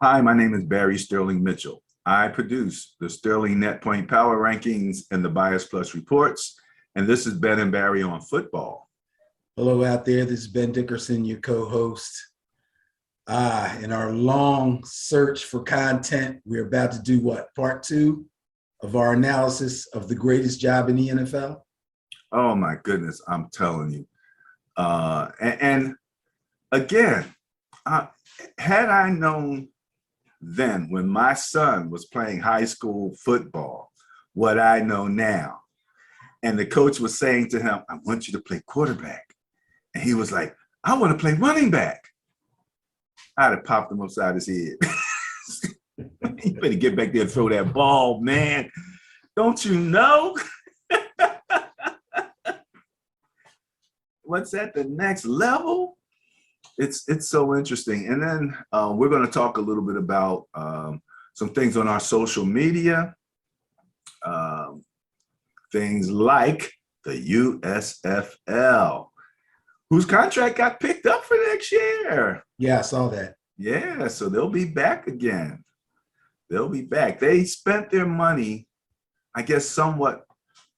Hi, my name is Barry Sterling Mitchell. I produce the Sterling Net Point Power Rankings and the Bias Plus reports, and this is Ben and Barry on football. Hello out there, this is Ben Dickerson, your co-host. In our long search for content, we're about to do what? Part 2 of our analysis of the greatest job in the NFL? Oh my goodness, I'm telling you. And again, had I known then when my son was playing high school football, what I know now, and the coach was saying to him, I want you to play quarterback. And he was like, I want to play running back. I'd have popped him upside his head. You better get back there and throw that ball, man. Don't you know? What's at the next level? It's so interesting. And then we're going to talk a little bit about some things on our social media, things like the USFL, whose contract got picked up for next year. Yeah, I saw that. Yeah, so they'll be back again. They'll be back. They spent their money, I guess, somewhat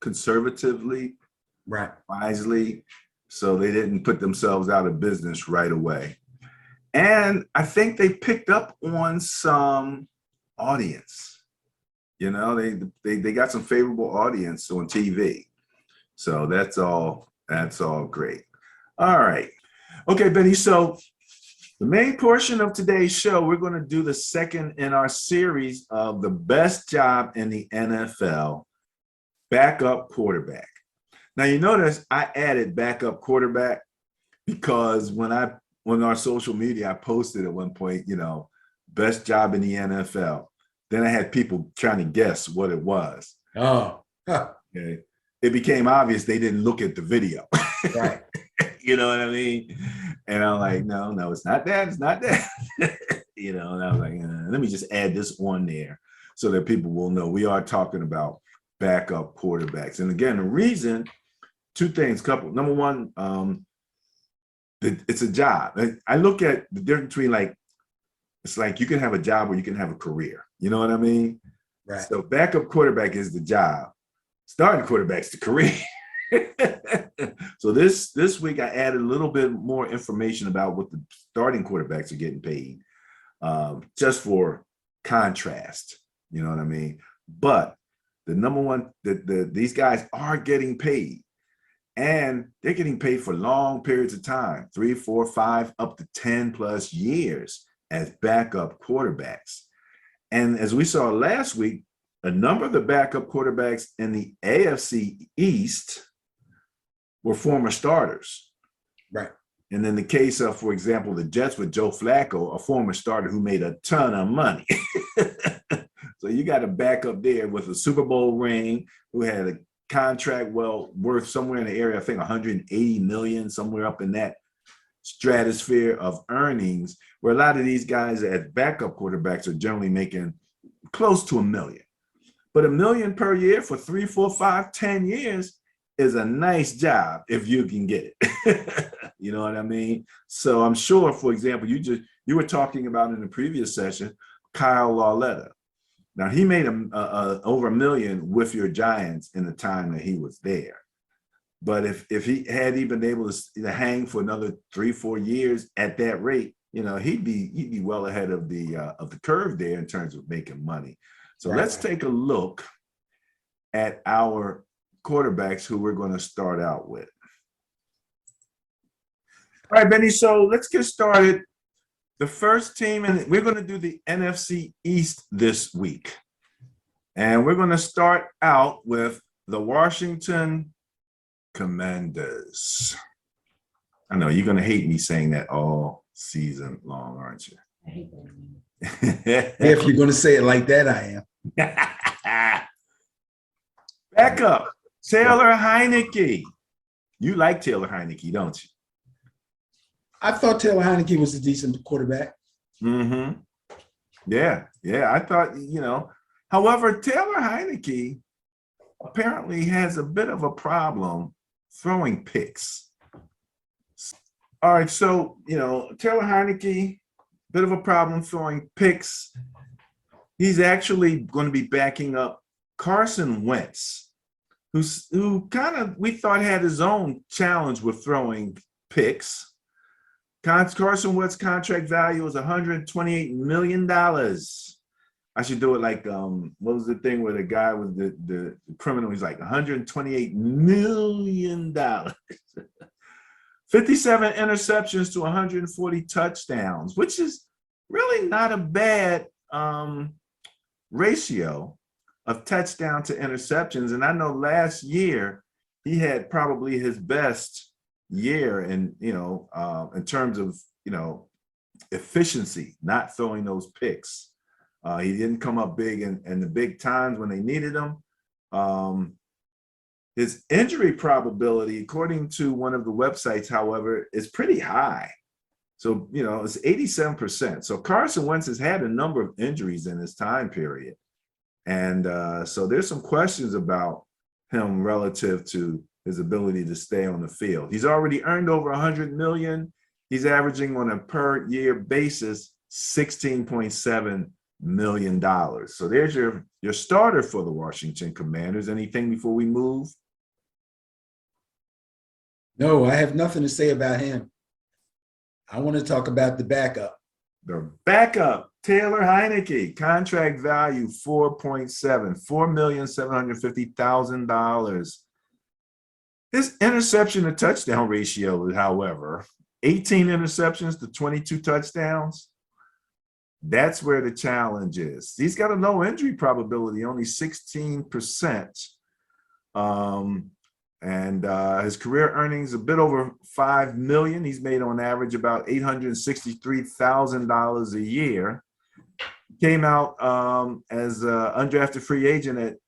conservatively, right, wisely, so they didn't put themselves out of business right away. And I think they picked up on some audience. You know, they got some favorable audience on TV. So that's all great. All right. Okay, Benny, so the main portion of today's show, we're going to do the second in our series of the best job in the NFL, backup quarterback. Now, you notice I added backup quarterback because when on our social media, I posted at one point, best job in the NFL. Then I had people trying to guess what it was. Oh, okay. It became obvious they didn't look at the video. Right. You know what I mean? And I'm like, no, it's not that. It's not that. And I was like, let me just add this on there so that people will know we are talking about backup quarterbacks. And again, the reason, two things, couple. Number one, it's a job. I look at the difference between it's like you can have a job or you can have a career. You know what I mean? Right. So backup quarterback is the job. Starting quarterback's the career. So this week I added a little bit more information about what the starting quarterbacks are getting paid, just for contrast. You know what I mean? But the number one, these guys are getting paid, and they're getting paid for long periods of time, 3, 4, 5, up to 10 plus years as backup quarterbacks. And as we saw last week, a number of the backup quarterbacks in the AFC East were former starters. Right. And in the case of, for example, the Jets with Joe Flacco, a former starter who made a ton of money. So you got a backup there with a Super Bowl ring who had a contract worth somewhere in the area, I think 180 million, somewhere up in that stratosphere of earnings, where a lot of these guys as backup quarterbacks are generally making close to $1 million. But $1 million per year for 3, 4, 5, 10 years is a nice job if you can get it. You know what I mean? So I'm sure, for example, you were talking about in the previous session, Kyle Lauletta. Now he made over $1 million with your Giants in the time that he was there. But if he had been able to hang for another 3, 4 years at that rate, he'd be well ahead of the curve there in terms of making money. So Right. Let's take a look at our quarterbacks who we're going to start out with. All right, Benny, so let's get started. The first team, and we're going to do the NFC East this week. And we're going to start out with the Washington Commanders. I know you're going to hate me saying that all season long, aren't you? I hate that. If you're going to say it like that, I am. Back up, Taylor Heineke. You like Taylor Heineke, don't you? I thought Taylor Heineke was a decent quarterback. Mm-hmm. Yeah. I thought, However, Taylor Heineke apparently has a bit of a problem throwing picks. All right, so, Taylor Heineke bit of a problem throwing picks. He's actually going to be backing up Carson Wentz, who kind of we thought had his own challenge with throwing picks. Carson Wentz contract value is $128 million. I should do it like what was the thing where the guy with the criminal? He's like $128 million. 57 interceptions to 140 touchdowns, which is really not a bad ratio of touchdown to interceptions. And I know last year he had probably his best year in terms of efficiency, not throwing those picks. He didn't come up big in the big times when they needed him. His injury probability, according to one of the websites, however, is pretty high. So, it's 87%. So Carson Wentz has had a number of injuries in this time period. And so there's some questions about him relative to his ability to stay on the field. He's already earned over $100 million. He's averaging on a per year basis $16.7 million. So there's your starter for the Washington Commanders. Anything before we move? No, I have nothing to say about him. I want to talk about the backup. The backup, Taylor Heineke, contract value $4.750,000. His interception to touchdown ratio, however, 18 interceptions to 22 touchdowns. That's where the challenge is. He's got a low injury probability, only 16%. And his career earnings a bit over $5 million. He's made on average about $863,000 a year. Came out as an undrafted free agent at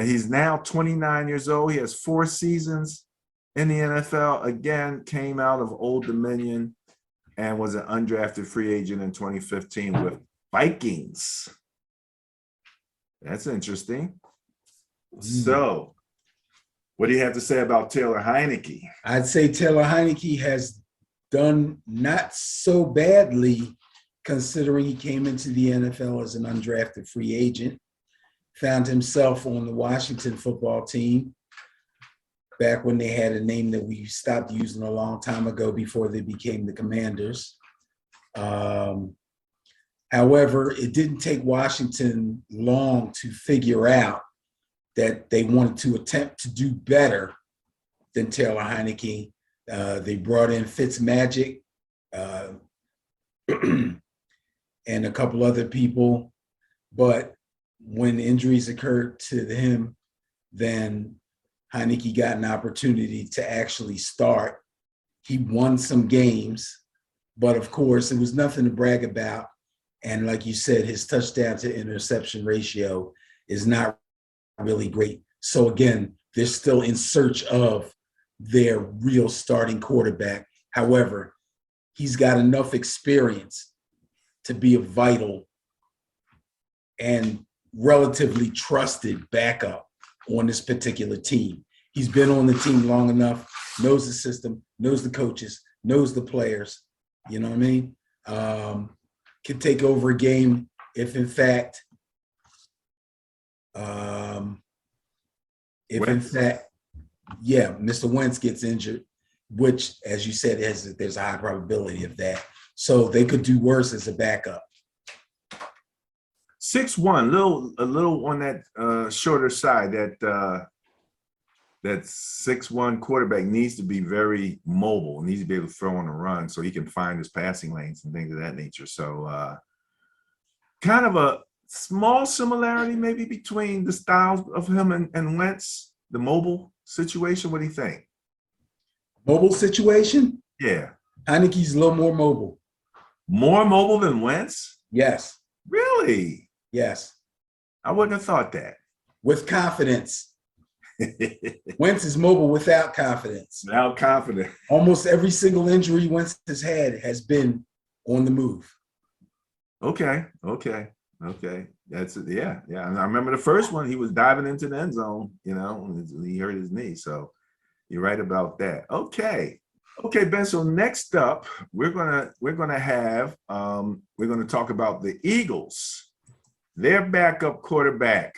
he's now 29 years old. He has 4 seasons in the NFL. Again, came out of Old Dominion and was an undrafted free agent in 2015 with Vikings. That's interesting. So, what do you have to say about Taylor Heineke? I'd say Taylor Heineke has done not so badly considering he came into the NFL as an undrafted free agent, found himself on the Washington football team back when they had a name that we stopped using a long time ago before they became the Commanders. However, it didn't take Washington long to figure out that they wanted to attempt to do better than Taylor Heineke. They brought in Fitzmagic and a couple other people. But when injuries occurred to him, then Heineke got an opportunity to actually start. He won some games, but of course, it was nothing to brag about. And like you said, his touchdown to interception ratio is not really great. So again, they're still in search of their real starting quarterback. However, he's got enough experience to be a vital and relatively trusted backup on this particular team. He's been on the team long enough, knows the system, knows the coaches, knows the players, you know what I mean? Can take over a game if in fact Mr. Wentz gets injured, which, as you said, there's a high probability of that. So they could do worse as a backup. 6'1", a little on that shorter side. That 6'1" quarterback needs to be very mobile, needs to be able to throw on a run so he can find his passing lanes and things of that nature. So kind of a small similarity maybe between the styles of him and Wentz, the mobile situation. What do you think? Mobile situation? Yeah. Heineke's a little more mobile. More mobile than Wentz? Yes. Really? Yes. I wouldn't have thought that. With confidence. Wentz is mobile without confidence. Without confidence. Almost every single injury Wentz has had has been on the move. Okay. That's it. Yeah. And I remember the first one, he was diving into the end zone, and he hurt his knee. So you're right about that. Okay. Okay, Ben. So next up, we're gonna talk about the Eagles. Their backup quarterback,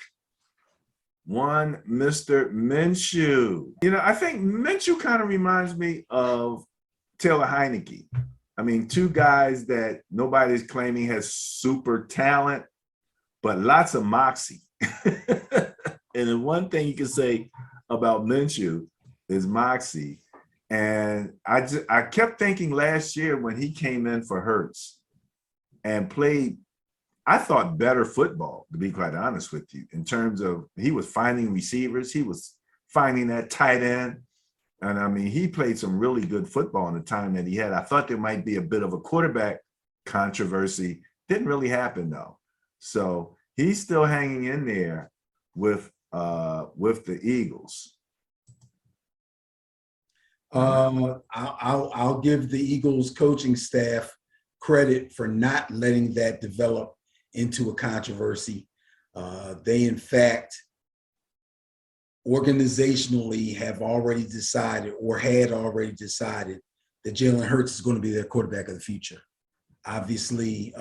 one Mr. Minshew. You know, I think Minshew kind of reminds me of Taylor Heineke. I mean, two guys that nobody's claiming has super talent, but lots of moxie. And the one thing you can say about Minshew is moxie. And I kept thinking last year when he came in for Hurts and played, I thought better football, to be quite honest with you, in terms of he was finding receivers, he was finding that tight end. And I mean, he played some really good football in the time that he had. I thought there might be a bit of a quarterback controversy. Didn't really happen though. So he's still hanging in there with the Eagles. I'll give the Eagles coaching staff credit for not letting that develop into a controversy. They, in fact, organizationally have already decided or had already decided that Jalen Hurts is going to be their quarterback of the future. Obviously,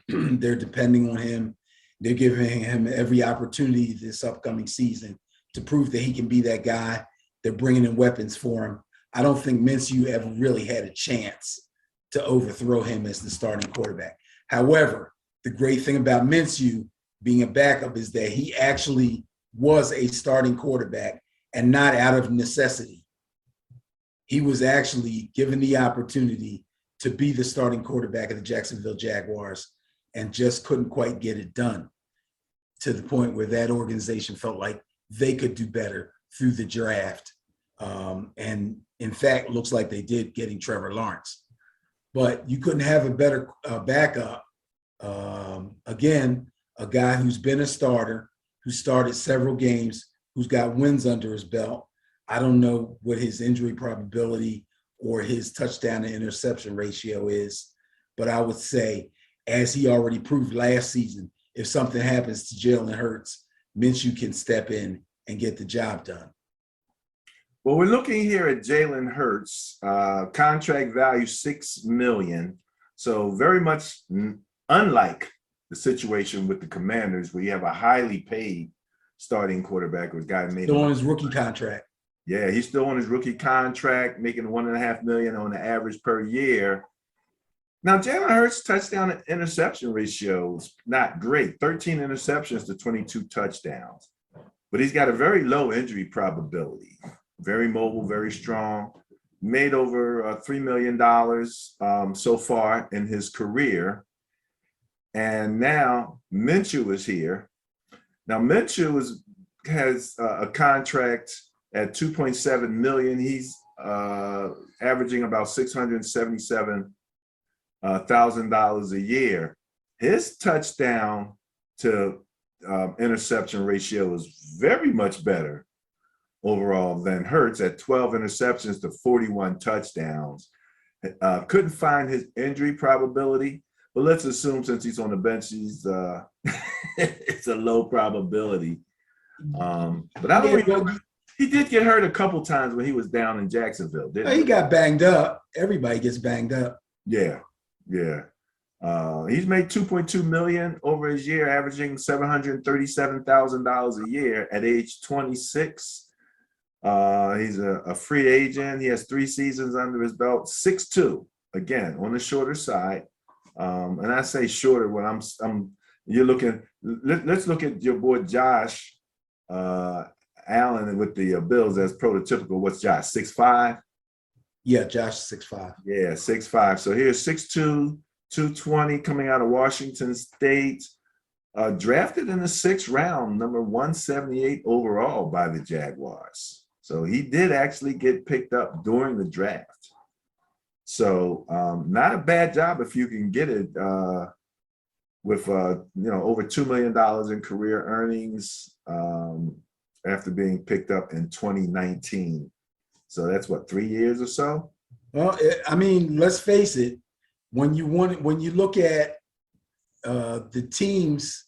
they're depending on him. They're giving him every opportunity this upcoming season to prove that he can be that guy. They're bringing in weapons for him. I don't think Minshew ever really had a chance to overthrow him as the starting quarterback. However, the great thing about Minshew being a backup is that he actually was a starting quarterback and not out of necessity. He was actually given the opportunity to be the starting quarterback of the Jacksonville Jaguars and just couldn't quite get it done, to the point where that organization felt like they could do better through the draft. And in fact, looks like they did, getting Trevor Lawrence. But you couldn't have a better backup. Again, a guy who's been a starter, who started several games, who's got wins under his belt. I don't know what his injury probability or his touchdown to interception ratio is, but I would say, as he already proved last season, if something happens to Jalen Hurts, Minshew can step in and get the job done. Well, we're looking here at Jalen Hurts, contract value $6 million. So very much unlike the situation with the Commanders, where you have a highly paid starting quarterback, who's guy made still on his rookie contract. Yeah, he's still on his rookie contract, making $1.5 million on the average per year. Now, Jalen Hurts' touchdown to interception ratio is not great, 13 interceptions to 22 touchdowns. But he's got a very low injury probability, very mobile, very strong, made over $3 million so far in his career. And now Minshew is here. Now, Minshew has a contract at $2.7 million. He's averaging about $677,000 a year. His touchdown to interception ratio is very much better overall than Hurts, at 12 interceptions to 41 touchdowns. Couldn't find his injury probability, but let's assume since he's on the bench, he's it's a low probability. But I don't remember. He did get hurt a couple times when he was down in Jacksonville, didn't he? He got banged up. Everybody gets banged up. Yeah. He's made $2.2 million over his year, averaging $737,000 a year at age 26. He's a free agent. He has 3 seasons under his belt. 6'2", again, on the shorter side. And I say shorter when you're looking. Let's look at your boy Josh Allen with the Bills as prototypical. What's Josh, 6'5"? Yeah, Josh is 6'5". Yeah, 6'5". So here's 6'2", 220, coming out of Washington State. Drafted in the 6th round, number 178 overall by the Jaguars. So he did actually get picked up during the draft. So not a bad job if you can get it with over $2 million in career earnings after being picked up in 2019. So that's what, 3 years or so? Well, I mean, let's face it. When you look at the teams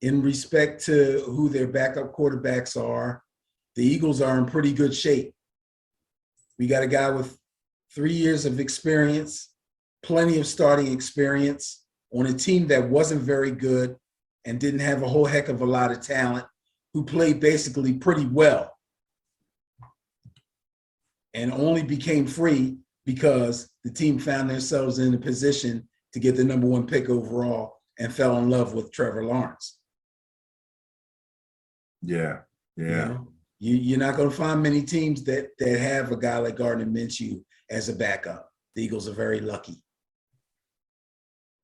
in respect to who their backup quarterbacks are, the Eagles are in pretty good shape. We got a guy with 3 years of experience, plenty of starting experience on a team that wasn't very good and didn't have a whole heck of a lot of talent, who played basically pretty well and only became free because the team found themselves in a position to get the #1 pick overall and fell in love with Trevor Lawrence. Yeah, yeah. You know, you're not going to find many teams that have a guy like Gardner Minshew as a backup. The Eagles are very lucky.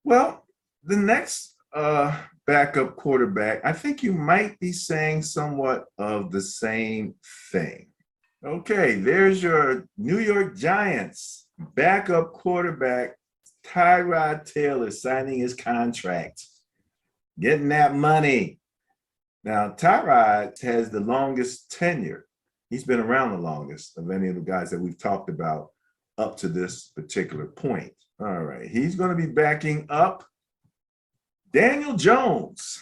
Well, the next backup quarterback, I think you might be saying somewhat of the same thing. Okay, there's your New York Giants backup quarterback, Tyrod Taylor, signing his contract, getting that money. Now, Tyrod has the longest tenure. He's been around the longest of any of the guys that we've talked about up to this particular point. All right, he's going to be backing up Daniel Jones,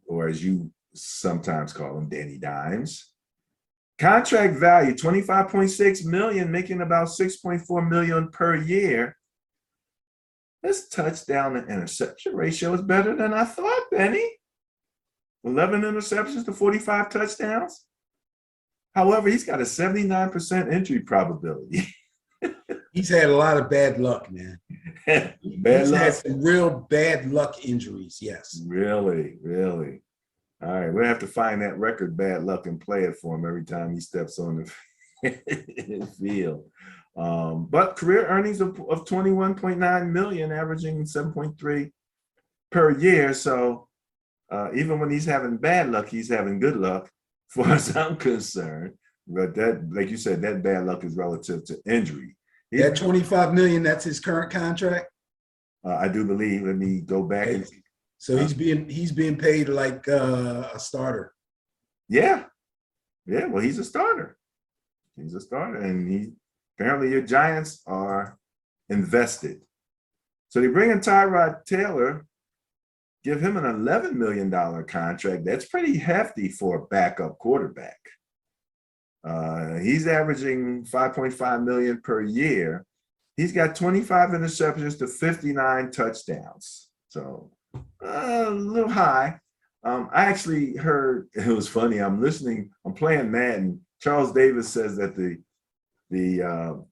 or as you sometimes call him, Danny Dimes. Contract value, $25.6 million, making about $6.4 million per year. This touchdown to interception ratio is better than I thought, Benny. 11 interceptions to 45 touchdowns. However, he's got a 79% injury probability. He's had a lot of bad luck, man. He's had some real bad luck injuries, yes. Really, really. All right, we'll have to find that record bad luck and play it for him every time he steps on the field. But career earnings of $21.9 million, averaging 7.3 per year. So even when he's having bad luck, he's having good luck, as far as I'm concerned. But that, like you said, that bad luck is relative to injury. That $25 million, that's his current contract? I do believe. Let me go back and so he's being paid like a starter. Yeah. Yeah, well, he's a starter. He's a starter. And apparently your Giants are invested. So they bring in Tyrod Taylor, give him an $11 million contract. That's pretty hefty for a backup quarterback. He's averaging $5.5 million per year. He's got 25 interceptions to 59 touchdowns. So a little high. I actually heard, it was funny. I'm playing Madden. Charles Davis says that the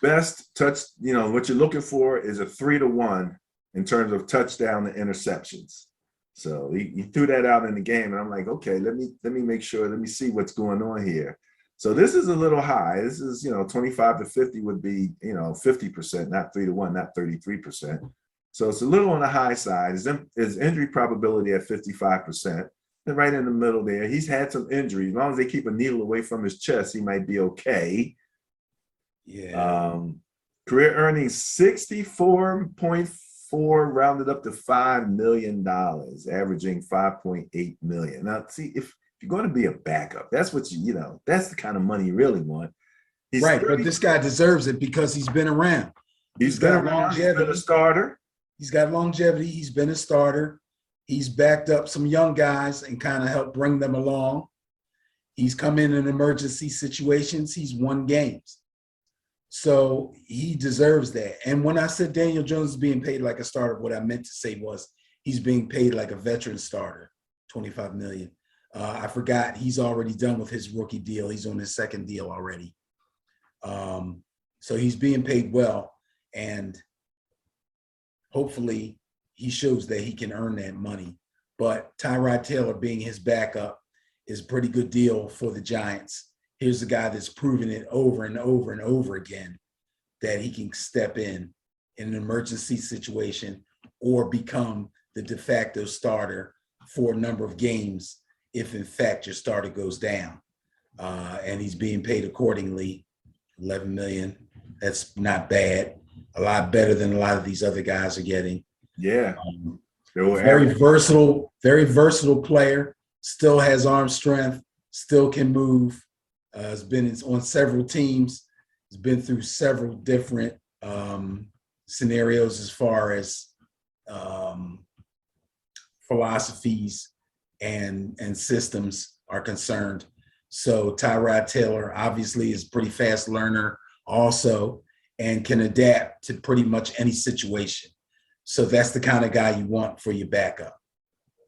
best touch, what you're looking for is a 3-to-1 in terms of touchdown to interceptions. So he threw that out in the game, and I'm like, okay, let me make sure, let me see what's going on here. So this is a little high. This is, 25 to 50 would be, 50%, not 3-to-1, not 33%. So it's a little on the high side. His injury probability at 55%. And right in the middle there, he's had some injuries. As long as they keep a needle away from his chest, he might be okay. Yeah. Career earnings 64.4 rounded up to $5 million, averaging 5.8 million. Now, see, if you're going to be a backup, that's what that's the kind of money you really want. Right, but this guy deserves it because he's been around. He's been around. He's been a starter. He's got longevity. He's been a starter. He's backed up some young guys and kind of helped bring them along. He's come in emergency situations. He's won games. So he deserves that. And when I said Daniel Jones is being paid like a starter, what I meant to say was he's being paid like a veteran starter, $25 million. I forgot he's already done with his rookie deal. He's on his second deal already. So he's being paid well, and hopefully he shows that he can earn that money. But Tyrod Taylor being his backup is a pretty good deal for the Giants. Here's a guy that's proven it over and over and over again that he can step in an emergency situation or become the de facto starter for a number of games if, in fact, your starter goes down. And he's being paid accordingly, $11 million. That's not bad. A lot better than a lot of these other guys are getting. Yeah. Very versatile player, still has arm strength, still can move. Has been on several teams. Has been through several different scenarios as far as philosophies and systems are concerned. So Tyrod Taylor obviously is a pretty fast learner also and can adapt to pretty much any situation. So that's the kind of guy you want for your backup.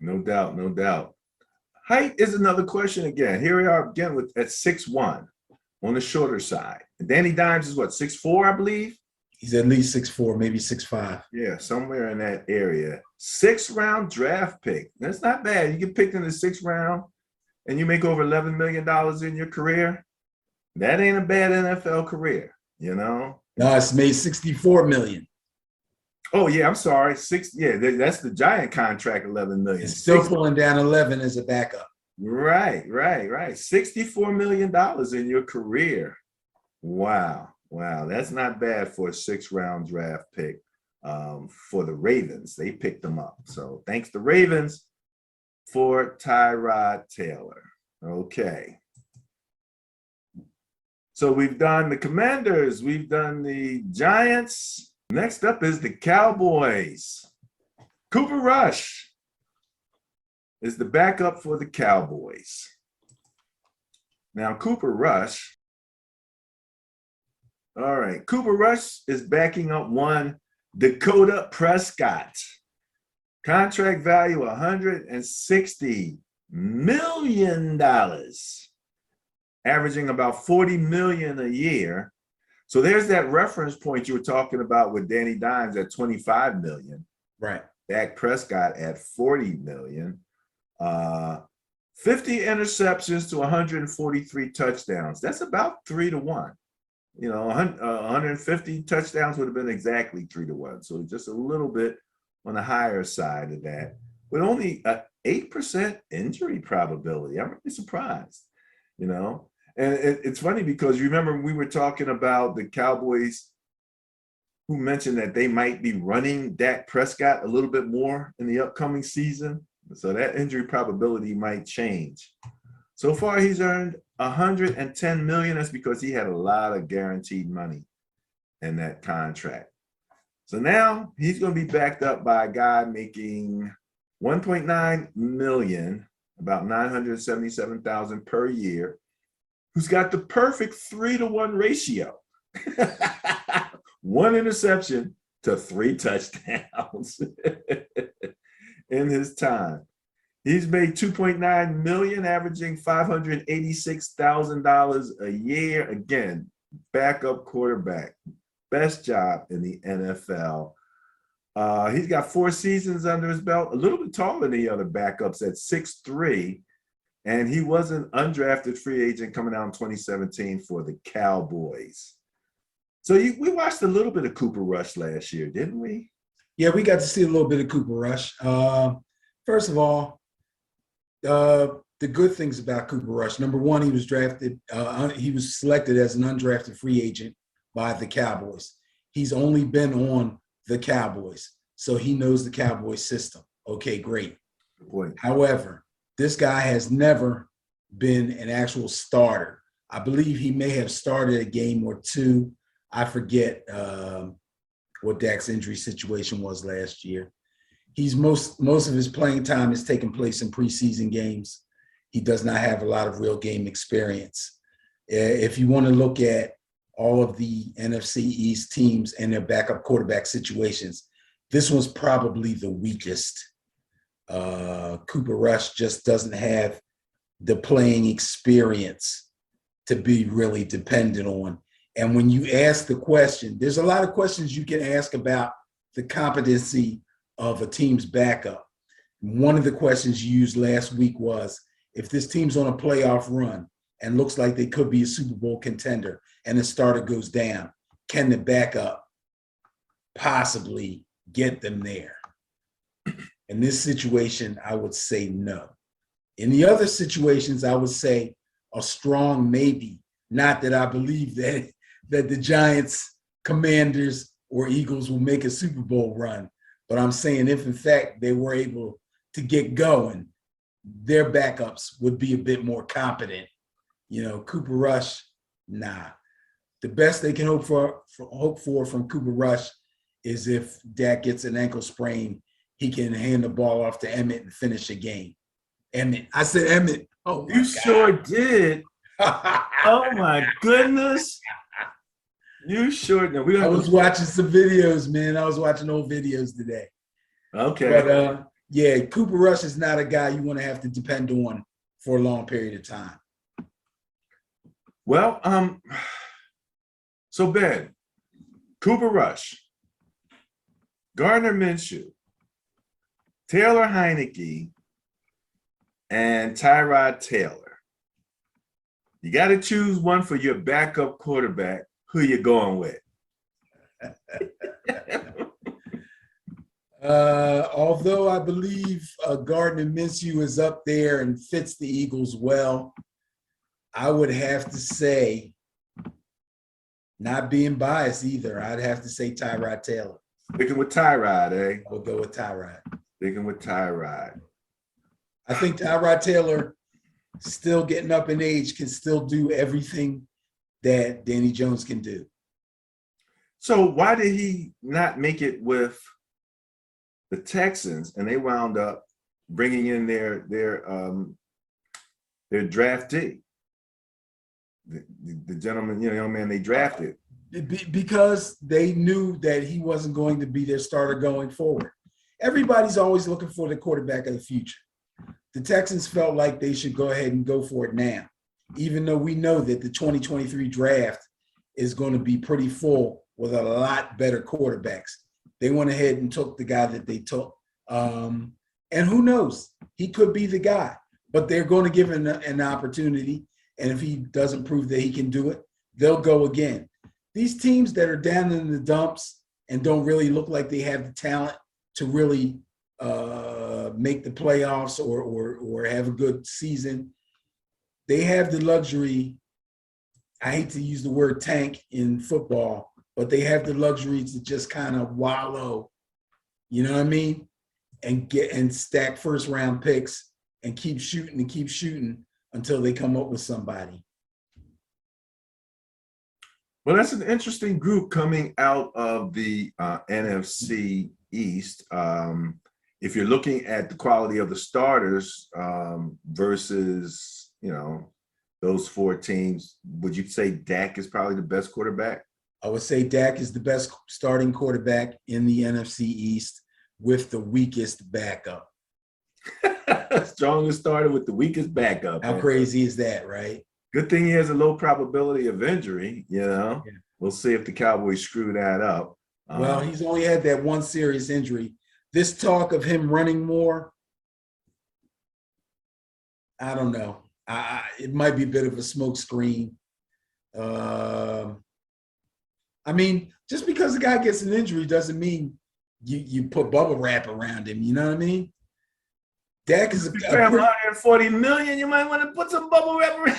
No doubt, no doubt. Height is another question again. Here we are again at 6'1" on the shorter side. And Danny Dimes is what, 6'4", I believe? He's at least 6'4", maybe 6'5". Yeah, somewhere in that area. 6th round draft pick. That's not bad. You get picked in the 6th round and you make over $11 million in your career. That ain't a bad NFL career, you know? No, it's made $64 million. Oh, yeah, I'm sorry. That's the giant contract, $11 million. It's still pulling down 11 as a backup. Right. $64 million in your career. Wow. That's not bad for a 6th round draft pick for the Ravens. They picked them up. So thanks to Ravens for Tyrod Taylor. Okay. So we've done the Commanders. We've done the Giants. Next up is the Cowboys. Cooper Rush is the backup for the Cowboys. Now, Cooper Rush. All right. Cooper Rush is backing up one Dakota Prescott. Contract value $160 million. Averaging about $40 million a year. So there's that reference point you were talking about with Danny Dimes at $25 million. Right. Dak Prescott at $40 million. 50 interceptions to 143 touchdowns. That's about 3-1. You know, 150 touchdowns would have been exactly 3-1. So just a little bit on the higher side of that. With only an 8% injury probability. I'm really surprised, you know. And it's funny because remember we were talking about the Cowboys who mentioned that they might be running Dak Prescott a little bit more in the upcoming season. So that injury probability might change. So far, he's earned $110 million. That's because he had a lot of guaranteed money in that contract. So now he's going to be backed up by a guy making $1.9 million, about $977,000 per year, who's got the perfect 3-to-1 ratio. 1 interception to 3 touchdowns in his time. He's made $2.9 million, averaging $586,000 a year. Again, backup quarterback, best job in the NFL. He's got 4 seasons under his belt, a little bit taller than the other backups at 6'3", and he was an undrafted free agent coming out in 2017 for the Cowboys. So we watched a little bit of Cooper Rush last year, didn't we? Yeah, we got to see a little bit of Cooper Rush. First of all, the good things about Cooper Rush. Number one, he was selected as an undrafted free agent by the Cowboys. He's only been on the Cowboys, so he knows the Cowboys system. Okay, great. Good point. However, this guy has never been an actual starter. I believe he may have started a game or two. I forget what Dak's injury situation was last year. He's most of his playing time is taking place in preseason games. He does not have a lot of real game experience. If you want to look at all of the NFC East teams and their backup quarterback situations, this one's probably the weakest. Cooper Rush just doesn't have the playing experience to be really dependent on. And when you ask the question, there's a lot of questions you can ask about the competency of a team's backup. One of the questions you used last week was, if this team's on a playoff run and looks like they could be a Super Bowl contender and the starter goes down, can the backup possibly get them there? In this situation, I would say no. In the other situations, I would say a strong maybe. Not that I believe that the Giants, Commanders, or Eagles will make a Super Bowl run, but I'm saying if in fact they were able to get going, their backups would be a bit more competent. You know, Cooper Rush, nah. The best they can hope for from Cooper Rush is if Dak gets an ankle sprain, he can hand the ball off to Emmett and finish a game. Emmett. I said Emmett. Oh, you sure did. Oh my goodness. You sure? No, we I have was to. watching some videos, man. I was watching old videos today. Okay. But yeah, Cooper Rush is not a guy you want to have to depend on for a long period of time. Well, so Ben, Cooper Rush, Gardner Minshew, Taylor Heineke, and Tyrod Taylor. You got to choose one for your backup quarterback. Who you going with? Although I believe Gardner Minshew is up there and fits the Eagles well, I would have to say, not being biased either, I'd have to say Tyrod Taylor. Sticking with Tyrod, eh? I would go with Tyrod. Sticking with Tyrod. I think Tyrod Taylor, still getting up in age, can still do everything that Danny Jones can do. So why did he not make it with the Texans, and they wound up bringing in their draftee, the gentleman, young man they drafted? Because they knew that he wasn't going to be their starter going forward. Everybody's always looking for the quarterback of the future. The Texans felt like they should go ahead and go for it now, even though we know that the 2023 draft is going to be pretty full with a lot better quarterbacks. They went ahead and took the guy that they took. And who knows? He could be the guy, but they're going to give him an opportunity. And if he doesn't prove that he can do it, they'll go again. These teams that are down in the dumps and don't really look like they have the talent to really make the playoffs or have a good season, they have the luxury. I hate to use the word tank in football, but they have the luxury to just kind of wallow, you know what I mean? And stack first round picks and keep shooting until they come up with somebody. Well, that's an interesting group coming out of the NFC East. If you're looking at the quality of the starters versus, those four teams, would you say Dak is probably the best quarterback? I would say Dak is the best starting quarterback in the NFC East with the weakest backup. Strongest starter with the weakest backup. How crazy is that, right? Good thing he has a low probability of injury, Yeah. We'll see if the Cowboys screw that up. Well, he's only had that one serious injury. This talk of him running more, I don't know. It might be a bit of a smoke screen. I mean, just because the guy gets an injury doesn't mean you put bubble wrap around him. You know what I mean? Dak is $140 million. You might want to put some bubble wrap around.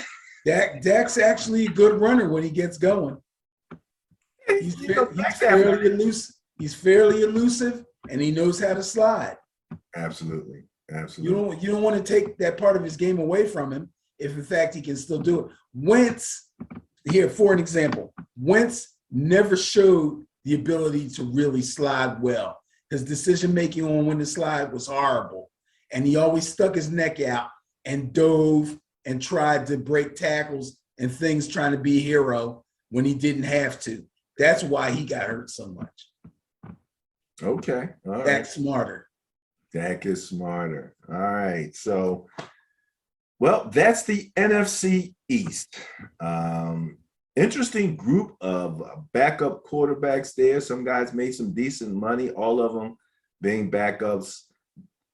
Dak's actually a good runner when he gets going. He's fairly elusive. He's fairly elusive, and he knows how to slide. Absolutely. You don't want to take that part of his game away from him if, in fact, he can still do it. Wentz, here for an example, Wentz never showed the ability to really slide well. His decision making on when to slide was horrible, and he always stuck his neck out and dove and tried to break tackles and things, trying to be a hero when he didn't have to. That's why he got hurt so much. Okay. All right. Dak's smarter. Dak is smarter. All right. So, well, that's the NFC East. Interesting group of backup quarterbacks there. Some guys made some decent money, all of them being backups.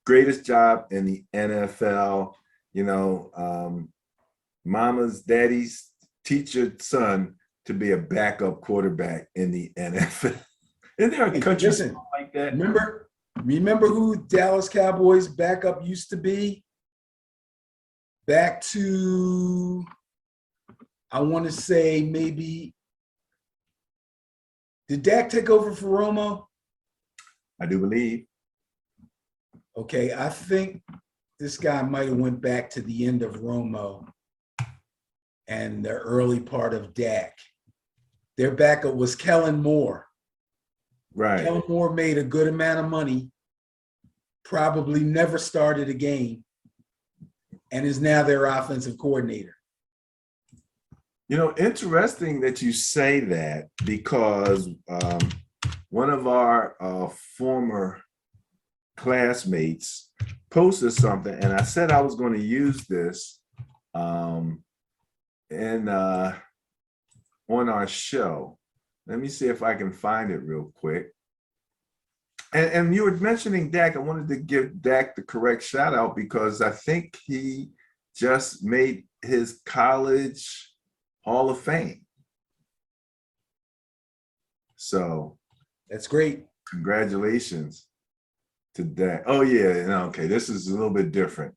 Greatest job in the NFL. Mama's, daddy's, teacher, son to be a backup quarterback in the NFL. Isn't there a country like that? Remember who Dallas Cowboys backup used to be? Back to, I want to say maybe, did Dak take over for Romo? I do believe. Okay, I think this guy might have went back to the end of Romo and the early part of Dak. Their backup was Kellen Moore. Right. Kellen Moore made a good amount of money, probably never started a game, and is now their offensive coordinator. Interesting that you say that because one of our former classmates posted something, and I said I was going to use this in on our show. Let me see if I can find it real quick. And you were mentioning Dak. I wanted to give Dak the correct shout out because I think he just made his college Hall of Fame. So That's great. Congratulations to Dak. Oh yeah, okay. This is a little bit different.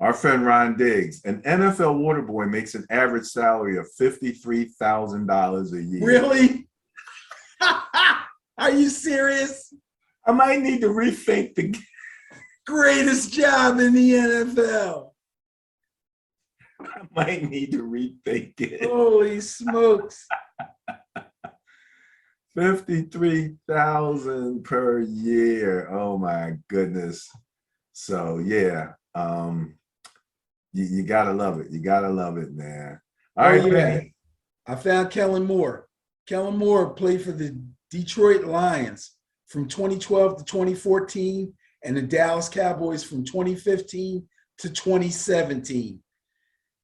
Our friend Ron Diggs, an NFL water boy makes an average salary of $53,000 a year. Really? Are you serious? I might need to rethink the greatest job in the NFL. I might need to rethink it. Holy smokes. 53,000 per year. Oh my goodness. So yeah, you gotta love it. You gotta love it, man. All right, Benny. I found Kellen Moore. Kellen Moore played for the Detroit Lions from 2012 to 2014 and the Dallas Cowboys from 2015 to 2017.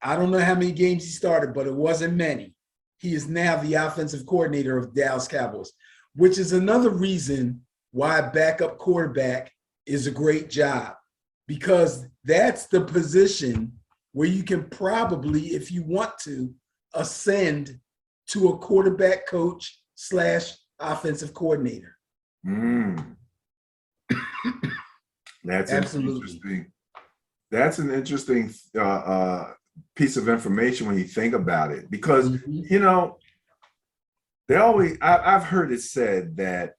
I don't know how many games he started, but it wasn't many. He is now the offensive coordinator of Dallas Cowboys, which is another reason why backup quarterback is a great job, because that's the position where you can probably, if you want to, ascend to a quarterback coach / offensive coordinator. That's absolutely that's an interesting piece of information when you think about it, because they always I've heard it said that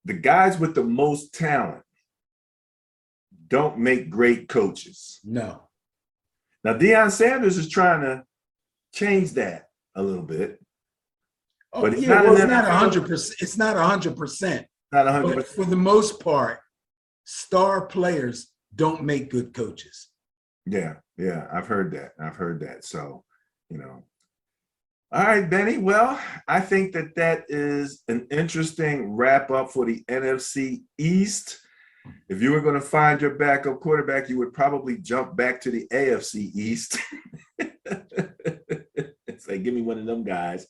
the guys with the most talent don't make great coaches. No. Now Deion Sanders is trying to change that a little bit. But it's not 100%. It's not 100%. Not 100%. But for the most part, star players don't make good coaches. Yeah, I've heard that. So, All right, Benny. Well, I think that is an interesting wrap up for the NFC East. If you were going to find your backup quarterback, you would probably jump back to the AFC East. Say, give me one of them guys.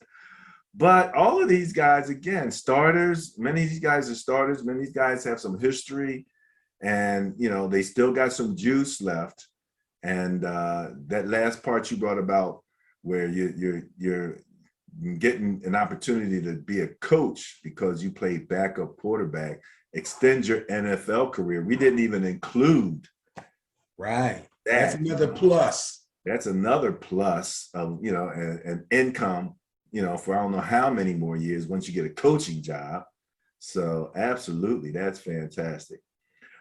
But all of these guys, again, starters, many of these guys are starters. Many of these guys have some history and, they still got some juice left. And that last part you brought about where you're getting an opportunity to be a coach because you played backup quarterback, extend your NFL career. We didn't even include. Right. That's another plus. That's another plus of, an income, for I don't know how many more years once you get a coaching job. So absolutely, that's fantastic.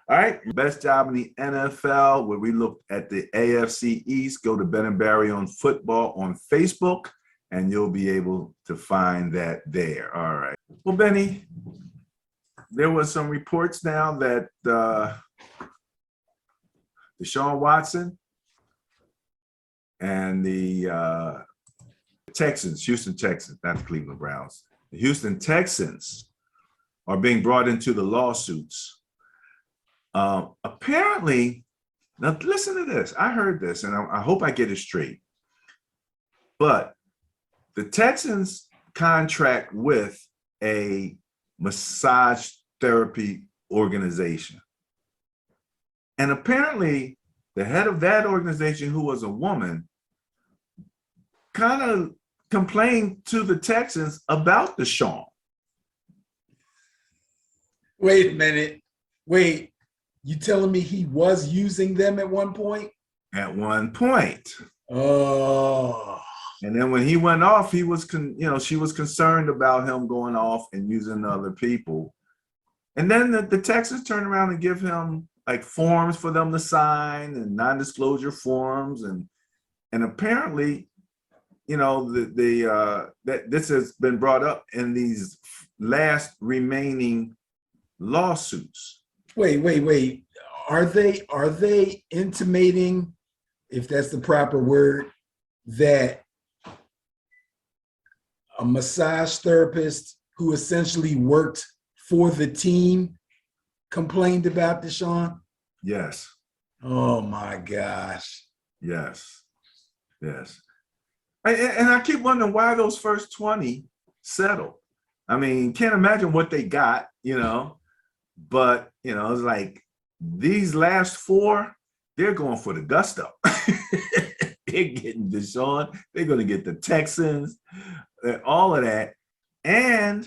All right, best job in the NFL, where we looked at the AFC East. Go to Ben and Barry on Football on Facebook, and you'll be able to find that there. All right. Well, Benny, there was some reports now that Deshaun Watson and the Texans, Houston Texans, not the Cleveland Browns, the Houston Texans are being brought into the lawsuits. Apparently, now listen to this. I heard this, and I hope I get it straight. But the Texans contract with a massage therapy organization. And apparently, the head of that organization, who was a woman, kind of complained to the Texans about Deshaun. Wait a minute. Wait. You telling me he was using them at one point? At one point. Oh. And then when he went off, he was, she was concerned about him going off and using other people. And then the Texans turn around and give him like forms for them to sign and non-disclosure forms, and apparently, that this has been brought up in these last remaining lawsuits. Wait. Are they intimating, if that's the proper word, that a massage therapist who essentially worked for the team complained about Deshaun? Yes. Oh my gosh. Yes. Yes. And I keep wondering why those first 20 settled. I mean, can't imagine what they got, but, it's like these last four, they're going for the gusto. They're getting Deshaun. They're going to get the Texans, all of that. And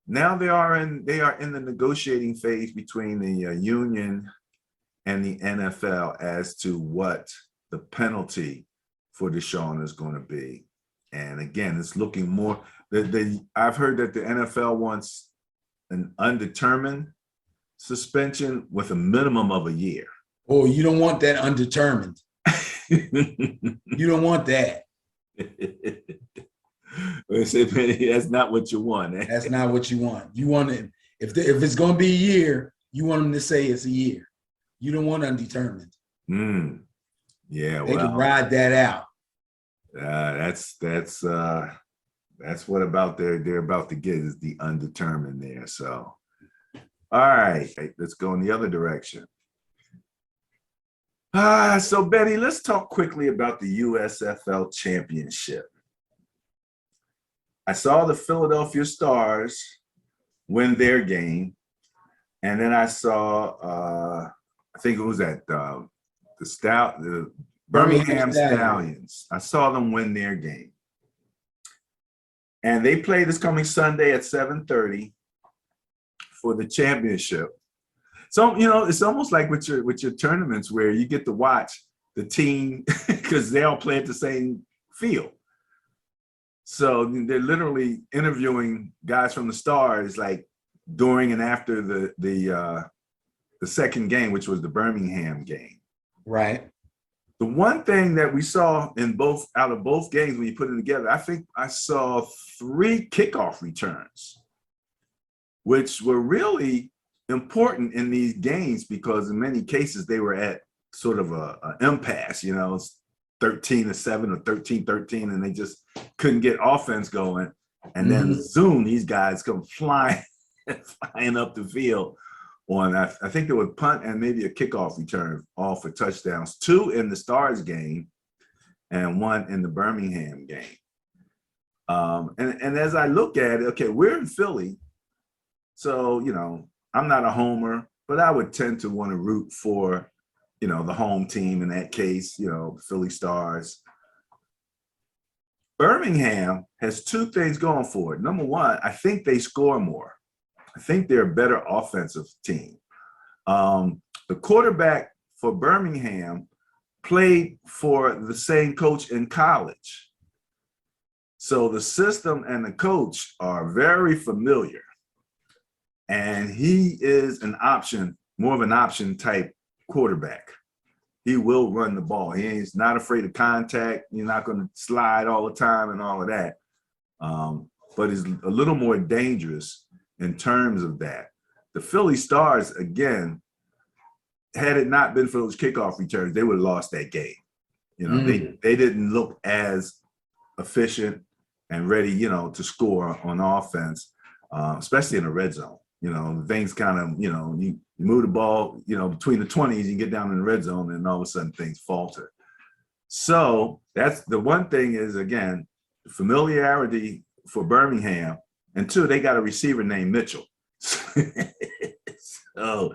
now they are in the negotiating phase between the union and the NFL as to what the penalty for Deshaun is going to be. And again, it's looking more. I've heard that the NFL wants an undetermined suspension with a minimum of a year. Oh, you don't want that undetermined. You don't want that. That's not what you want. That's not what you want. You want it if it's going to be a year, you want them to say it's a year. You don't want undetermined. Yeah, they can ride that out. That's what about they're about to get is the undetermined there. So, all right, let's go in the other direction. So Betty, let's talk quickly about the USFL Championship. I saw the Philadelphia Stars win their game, and then I saw I think it was at the Birmingham Stallions. I saw them win their game. And they play this coming Sunday at 7:30 for the championship. So, it's almost like with your tournaments where you get to watch the team because they all play at the same field. So they're literally interviewing guys from the Stars like during and after the second game, which was the Birmingham game. Right. The one thing that we saw out of both games when you put it together, I think I saw 3 kickoff returns, which were really important in these games because in many cases they were at sort of an impasse, 13-7 or 13-13, and they just couldn't get offense going. And then zoom, these guys come flying up the field on, I think there was punt and maybe a kickoff return, all for touchdowns, 2 in the Stars game and 1 in the Birmingham game. And as I look at it, okay, we're in Philly. So, I'm not a homer, but I would tend to want to root for, the home team in that case, the Philly Stars. Birmingham has 2 things going for it. Number one, I think they score more. I think they're a better offensive team. The quarterback for Birmingham played for the same coach in college. So the system and the coach are very familiar. And he is more of an option type quarterback. He will run the ball. He's not afraid of contact. He's not going to slide all the time and all of that. But he's a little more dangerous in terms of that. The Philly Stars, again, had it not been for those kickoff returns, they would have lost that game. They didn't look as efficient and ready, to score on offense, especially in the red zone. Things kind of, you move the ball, between the 20s, you get down in the red zone, and all of a sudden things falter. So that's the one thing is, again, familiarity for Birmingham. And 2, they got a receiver named Mitchell. So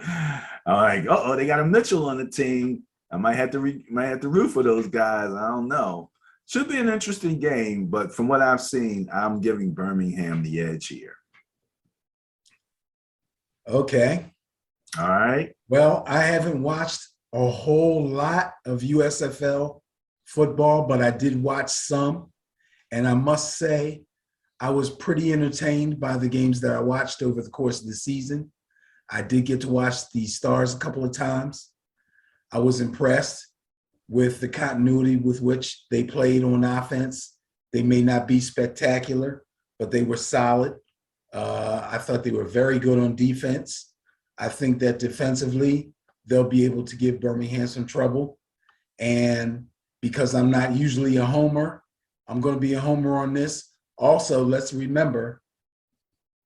I'm like, they got a Mitchell on the team. I might have to root for those guys. I don't know. Should be an interesting game, but from what I've seen, I'm giving Birmingham the edge here. Okay. All right. Well, I haven't watched a whole lot of USFL football, but I did watch some. And I must say, I was pretty entertained by the games that I watched over the course of the season. I did get to watch the Stars a couple of times. I was impressed with the continuity with which they played on offense. They may not be spectacular, but they were solid. I thought they were very good on defense. I think that defensively, they'll be able to give Birmingham some trouble. And because I'm not usually a homer, I'm going to be a homer on this. Also, let's remember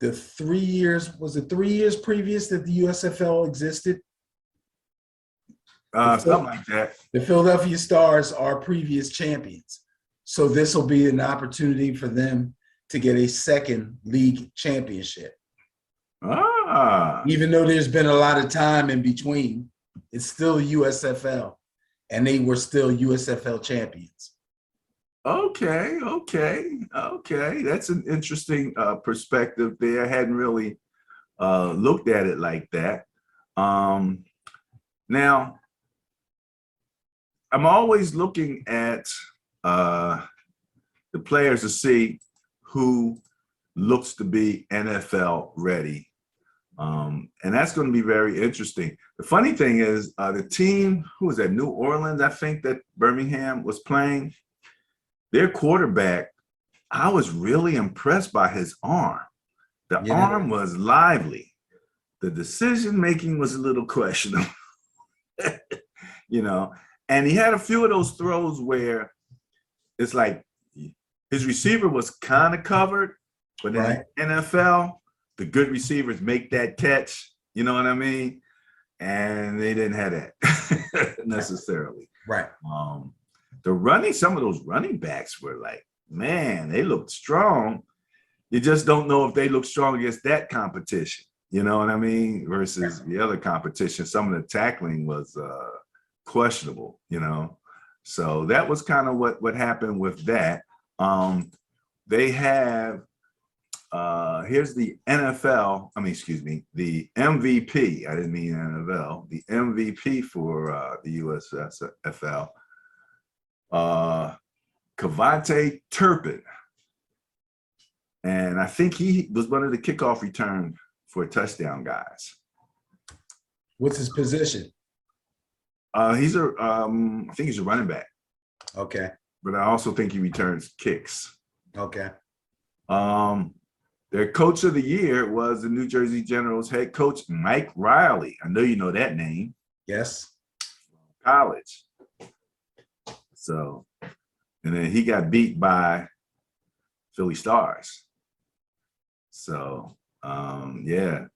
the 3 years, was it 3 years previous that the USFL existed? Something like that. The Philadelphia Stars are previous champions. So this will be an opportunity for them to get a second league championship. Even though there's been a lot of time in between, it's still USFL, and they were still USFL champions. Okay. That's an interesting perspective there. I hadn't really looked at it like that. Now, I'm always looking at the players to see who looks to be NFL ready. And that's going to be very interesting. The funny thing is the team, who was that, New Orleans, I think that Birmingham was playing, their quarterback, I was really impressed by his arm. The arm was lively. The decision-making was a little questionable, you know, and he had a few of those throws where it's like his receiver was kind of covered, but in the NFL, the good receivers make that catch, you know what I mean? And they didn't have that necessarily. Right. Some of those running backs were like, man, they looked strong. You just don't know if they look strong against that competition, you know what I mean? Versus the other competition. Some of the tackling was questionable, you know? So that was kind of what happened with that. They have, here's the NFL, the MVP, I didn't mean NFL, the MVP for the USFL, Kavante Turpin. And I think he was one of the kickoff return for touchdown guys. What's his position? I think he's a running back. Okay. But I also think he returns kicks. Okay. Their coach of the year was the New Jersey Generals head coach, Mike Riley. I know you know that name. Yes. College. So, and then he got beat by Philly Stars. So, the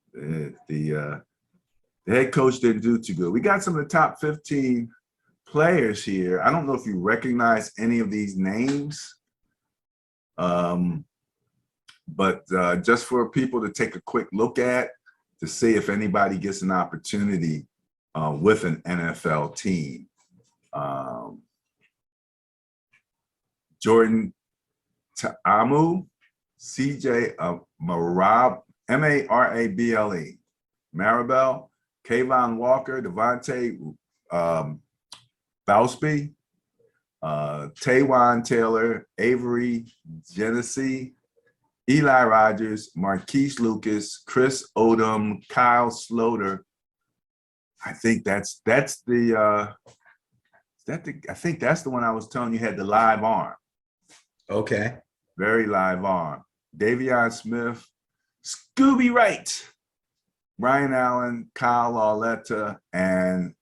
head coach didn't do too good. We got some of the top 15 players here. I don't know if you recognize any of these names. But just for people to take a quick look at to see if anybody gets an opportunity with an NFL team. Jordan Ta'amu, CJ Marable, Marable, Maribel, Kayvon Walker, Devontae Bousby, Taywan Taylor, Avery Genesee, Eli Rogers, Marquise Lucas, Chris Odom, Kyle Sloter. I think that's the one I was telling you had the live arm. Okay. Very live arm. Davion Smith, Scooby Wright, Brian Allen, Kyle Lauletta, and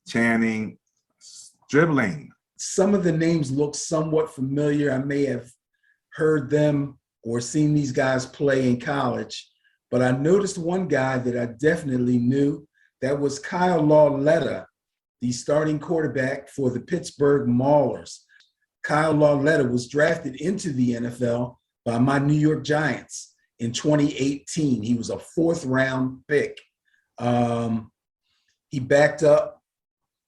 Channing Dribbling. Some of the names look somewhat familiar. I may have heard them or seen these guys play in college, but I noticed one guy that I definitely knew. That was Kyle Lauletta, the starting quarterback for the Pittsburgh Maulers. Kyle Lauletta was drafted into the NFL by my New York Giants in 2018. He was a 4th-round pick. He backed up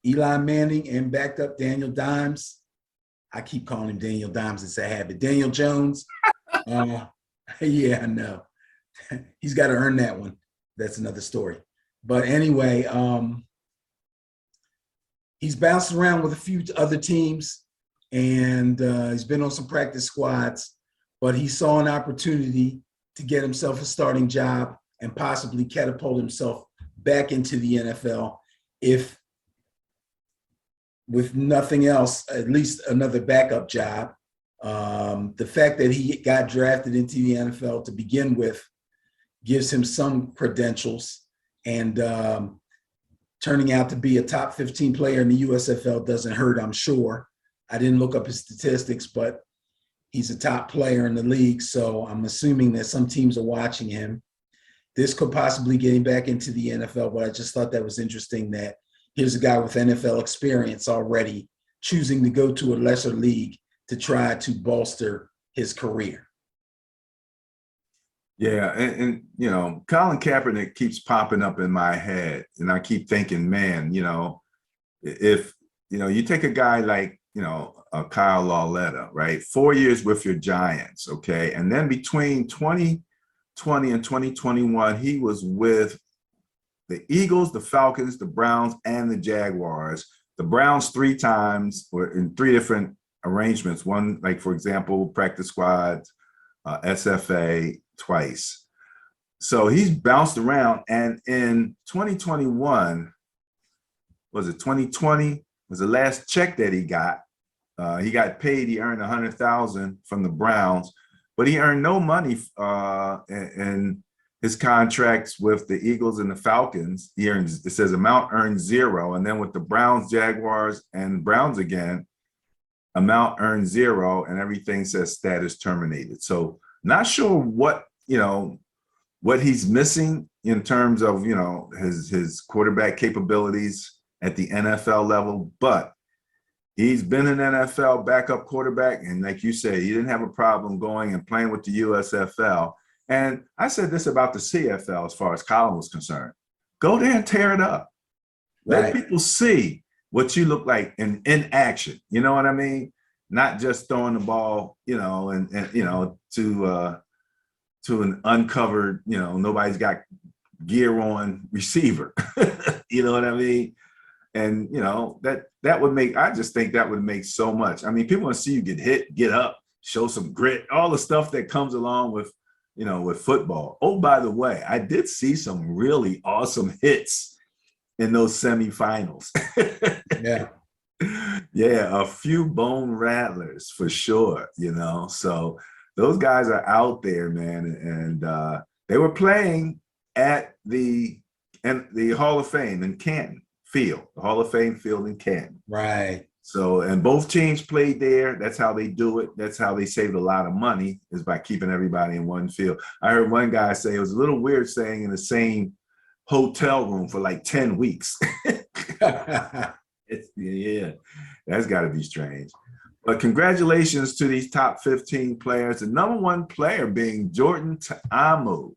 Eli Manning and backed up Daniel Dimes. I keep calling him Daniel Dimes. It's a habit. Daniel Jones. Yeah, I know. He's got to earn that one. That's another story. But anyway, he's bounced around with a few other teams, and he's been on some practice squads, but he saw an opportunity to get himself a starting job and possibly catapult himself back into the NFL, if with nothing else, at least another backup job. The fact that he got drafted into the NFL to begin with gives him some credentials, and turning out to be a top 15 player in the USFL doesn't hurt, I'm sure. I didn't look up his statistics, but he's a top player in the league. So I'm assuming that some teams are watching him. This could possibly get him back into the NFL, but I just thought that was interesting that here's a guy with NFL experience already choosing to go to a lesser league to try to bolster his career. Yeah, and you know, Colin Kaepernick keeps popping up in my head, and I keep thinking, man, you know, if you know, you take a guy like Kyle Lauletta, right? 4 years with your Giants, okay, and then between 2020 and 2021, he was with the Eagles, the Falcons, the Browns, and the Jaguars. The Browns 3 times, or in 3 different arrangements. One, like for example, practice squad, SFA twice. So he's bounced around. And in 2021, was it 2020? Was the last check that he got. He got paid. He earned $100,000 from the Browns, but he earned no money in his contracts with the Eagles and the Falcons. He earns, it says amount earned 0, and then with the Browns, Jaguars, and Browns again, amount earned 0, and everything says status terminated. So not sure what what he's missing in terms of his quarterback capabilities at the NFL level, but he's been an NFL backup quarterback, and like you said, he didn't have a problem going and playing with the USFL. And I said this about the CFL as far as Colin was concerned. Go there and tear it up. Let people see what you look like in action. You know what I mean? Not just throwing the ball, to an uncovered, nobody's got gear on receiver. You know what I mean? And that would make, I just think that would make so much. I mean, people want to see you get hit, get up, show some grit, all the stuff that comes along with with football. Oh, by the way, I did see some really awesome hits in those semifinals. Yeah. Yeah, a few bone rattlers for sure, So those guys are out there, man. And they were playing at the Hall of Fame in Canton Field, the Hall of Fame field in Canton. Right. So, and both teams played there. That's how they do it. That's how they saved a lot of money, is by keeping everybody in one field. I heard one guy say it was a little weird staying in the same hotel room for like 10 weeks. Yeah, that's got to be strange. But congratulations to these top 15 players. The number 1 player being Jordan Ta'amu.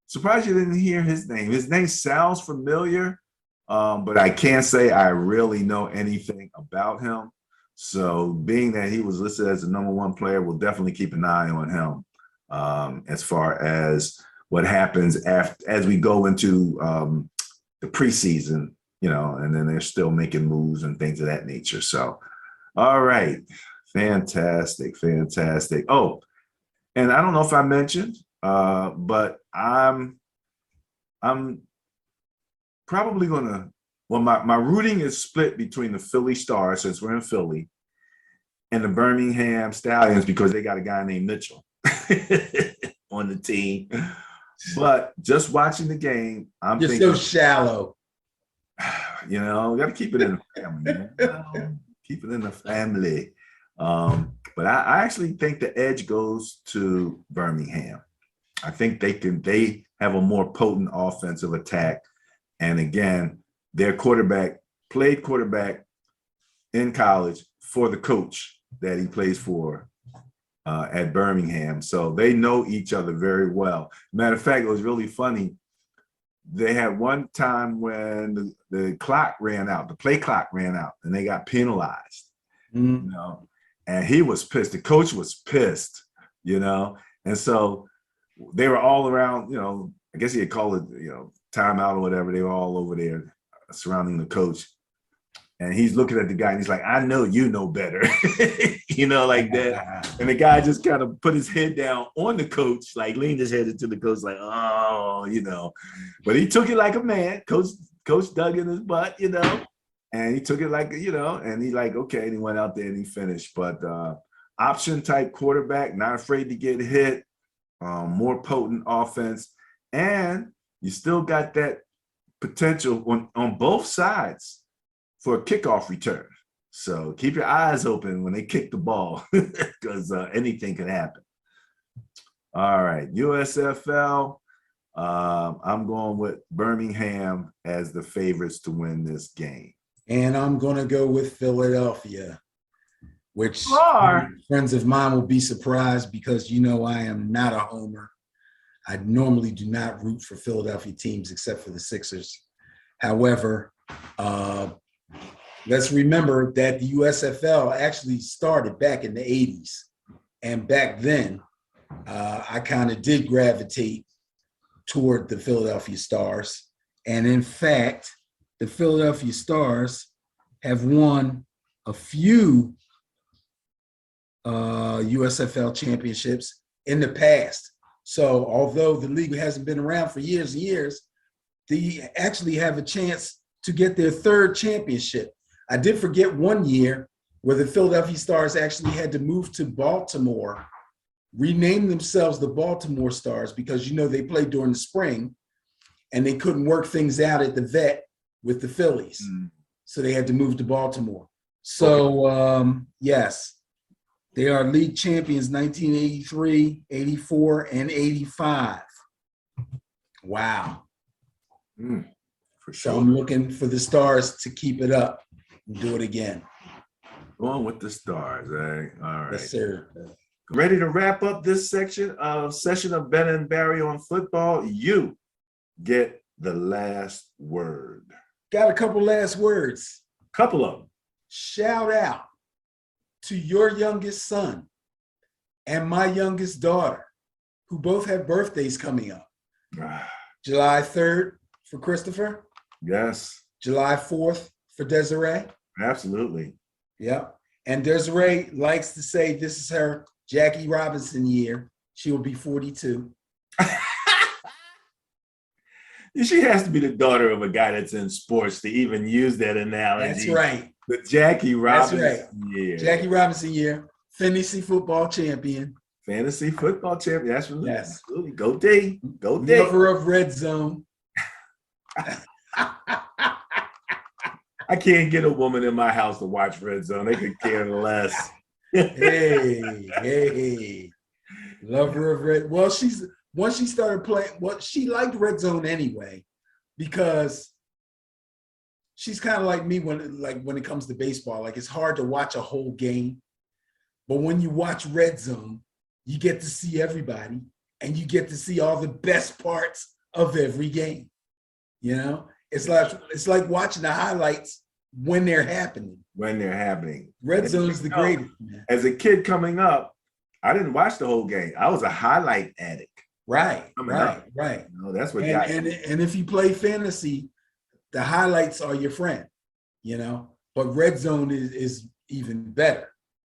Surprised you didn't hear his name. His name sounds familiar, but I can't say I really know anything about him. So being that he was listed as the number 1 player, we'll definitely keep an eye on him as far as what happens as we go into the preseason, and then they're still making moves and things of that nature. So, all right, fantastic. Oh, and I don't know if I mentioned, but I'm probably gonna. Well, my rooting is split between the Philly Stars, since we're in Philly, and the Birmingham Stallions, because they got a guy named Mitchell on the team. But just watching the game, You're thinking, so shallow. We got to keep it in the family. Keep it in the family. But I actually think the edge goes to Birmingham. I think they have a more potent offensive attack. And again, their quarterback played quarterback in college for the coach that he plays for at Birmingham. So they know each other very well. Matter of fact, it was really funny. They had one time when the clock ran out, the play clock ran out, and they got penalized, and he was pissed. The coach was pissed, and so they were all around, I guess he had called it, timeout or whatever. They were all over there surrounding the coach. And he's looking at the guy and he's like, I know you know better, like that. And the guy just kind of put his head down on the coach, like leaned his head into the coach, like, oh, But he took it like a man. Coach dug in his butt, and he took it like, and he like, okay. And he went out there and he finished. But option type quarterback, not afraid to get hit, more potent offense. And you still got that potential on both sides for a kickoff return. So keep your eyes open when they kick the ball because anything can happen. All right, USFL. I'm going with Birmingham as the favorites to win this game. And I'm going to go with Philadelphia, which Are. friends of mine will be surprised because you know I am not a homer. I normally do not root for Philadelphia teams except for the Sixers. However, let's remember that the USFL actually started back in the 80s. And back then, I kind of did gravitate toward the Philadelphia Stars. And in fact, the Philadelphia Stars have won a few USFL championships in the past. So although the league hasn't been around for years and years, they actually have a chance to get their third championship. I did forget one year where the Philadelphia Stars actually had to move to Baltimore, rename themselves the Baltimore Stars because, you know, they played during the spring and they couldn't work things out at the vet with the Phillies. So they had to move to Baltimore. So, yes, they are league champions 1983, 84, and 85. Wow. For sure. So I'm looking for the Stars to keep it up and do it again. Going with the Stars, eh? All right. Yes, sir. Ready to wrap up this session of Ben and Barry on football? You get the last word. Got a couple last words. Couple of them. Shout out to your youngest son and my youngest daughter, who both have birthdays coming up. July 3rd for Christopher. Yes. July 4th for Desiree. Absolutely. Yep. And Desiree likes to say this is her Jackie Robinson year. She will be 42. She has to be the daughter of a guy that's in sports to even use that analogy. That's right. The Jackie Robinson That's right. year. Jackie Robinson year. Fantasy football champion. Fantasy football champion. Absolutely. Yes. Absolutely. Go D. Go D. Lover of Red Zone. I can't get a woman in my house to watch Red Zone. They could care less. Hey. Lover of Red. Well, once she started playing, well, she liked Red Zone anyway, because she's kind of like me when it comes to baseball. Like, it's hard to watch a whole game, but when you watch Red Zone, you get to see everybody and you get to see all the best parts of every game. You know, it's like watching the highlights when they're happening. Red Zone is the greatest. Man. As a kid coming up, I didn't watch the whole game. I was a highlight addict. Right. You know, that's what got and if you play fantasy, the highlights are your friend, you know, but Red Zone is even better.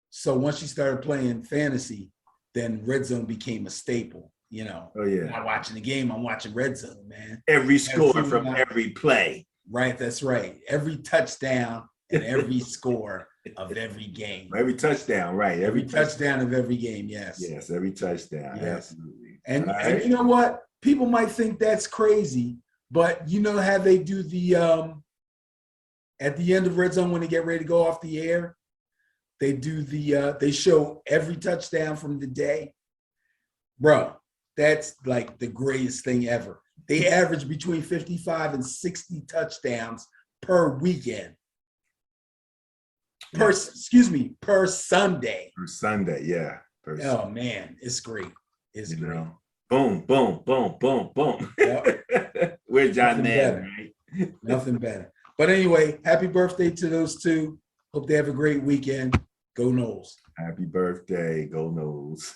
So once you started playing fantasy, then Red Zone became a staple, you know. Oh, yeah. I'm not watching the game, I'm watching Red Zone, man. Every score from every play. Right, that's right. Every touchdown and every score of every game. Every touchdown, right. Every touchdown of every game, yes. Yes, every touchdown, yes. Absolutely. And you know what? People might think that's crazy, but you know how they do the at the end of Red Zone when they get ready to go off the air, they do they show every touchdown from the day. Bro, that's like the greatest thing ever. They average between 55 and 60 touchdowns per weekend. Per Sunday. Per Sunday, yeah. Oh man, it's great. It's great. Know. Boom, boom, boom, boom, boom. Yep. We're John Madden, right? Nothing better. But anyway, happy birthday to those two. Hope they have a great weekend. Go Noles. Happy birthday. Go Noles.